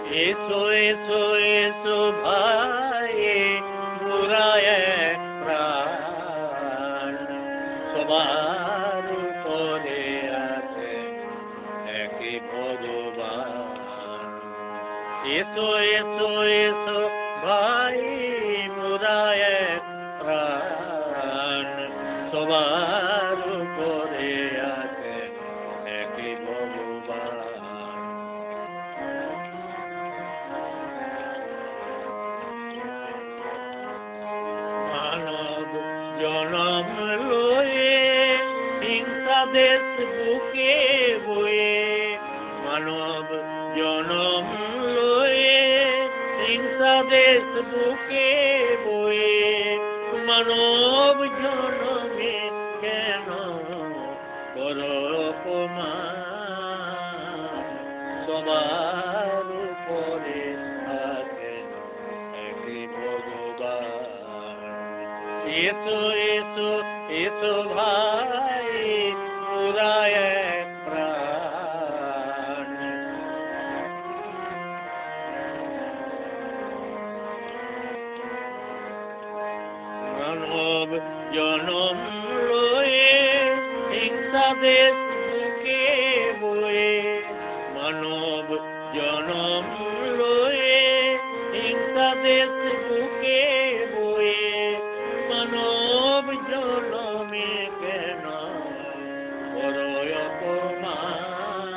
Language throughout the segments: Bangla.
এসো এসো এসো ভাই মোরা এক প্রাণ, সবার উপরে আছে একই ভগবান। এসো এসো এসো ভাই মোরা এক প্রাণ, সবার উপরে আছে একই ভগবান। মানব জনম লয়ে হিংসা দেশ বুকে বয়ে, মানব জনম লয়ে হিংসা দেশ বুকে বয়ে, মানব জনমে কেন করো অপমান, সবার উপরে আছেন একই ভগবান। এসো এসো এসো ভাই মোরা এক প্রাণ। মানব জনম লয়ে হিংসা দেশ বুকে বয়ে, মানব জনম লয়ে হিংসা দেশ বুকে বয়ে, মানব জনমে কেন বড় অপমান,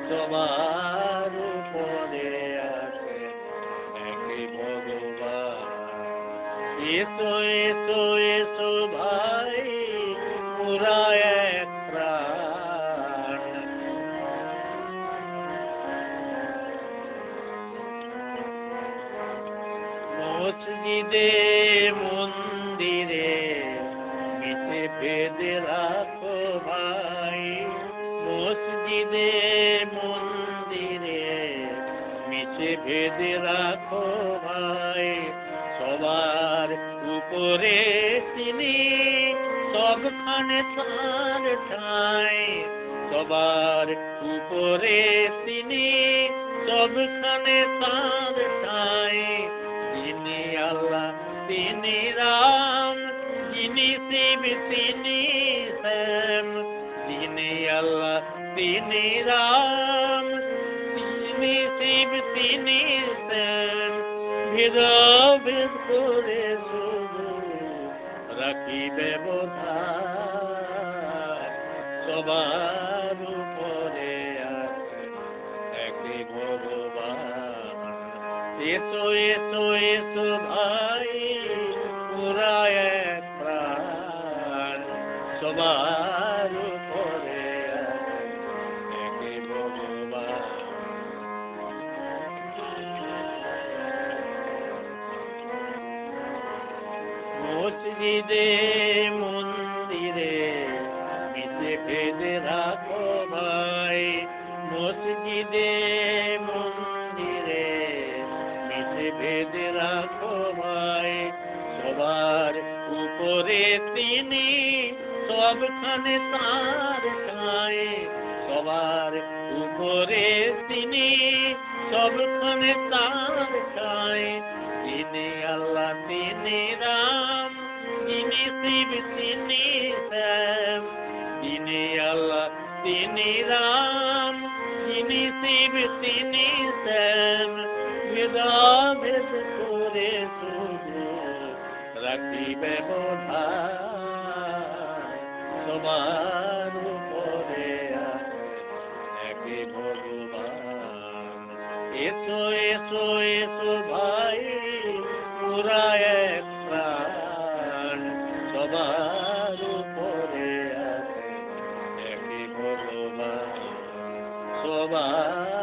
সবার উপরে আছে একই ভগবান। এসো এসো এসো ভাই মোরা এক প্রাণ। মসজিদে মন্দিরে মিশে বেঁধে রাখো ভাই, মসজিদে মন্দিরে মিশে বেঁধে রাখো ভাই, সবার উপরে তিনি সবখানে তার ঠাই, সবার উপরে তিনি সবখানে তার ঠাই। যিনি আল্লাহ তিনি রাম, যিনি শিব তিনি শ্যাম, যিনি আল্লাহ তিনি রাম, যিনি শিব তিনি শ্যাম, ভেদাভেদ করে শুধু রাখিবে বোধায়, সবার উপরে আছে একই ভগবান। এসো এসো এসো ভাই মোরা এক প্রাণ, সবার উপরে আছে একই ভগবান। মসজিদে মন্দিরে মিশে বেঁধে রাখো ভাই, মসজিদে মন্দিরে মিশে বেঁধে রাখো ভাই, সবার উপরে তিনি সবখানে তার ঠাই, সবার উপরে তিনি সবখানে তার ঠাই। যিনি আল্লাহ তিনি রাম, যিনি শিব তিনি শ্যাম, যিনি আল্লাহ তিনি রাম, যিনি শিব তিনি শ্যাম, ভেদাভেদ করে শুধু রাখিবে বোধায়, সবার উপরে আছে একই ভগবান। এসো এসো এসো ভাই মোরা এক প্রাণ, সবার উপরে আছে একই ভগবান, সবার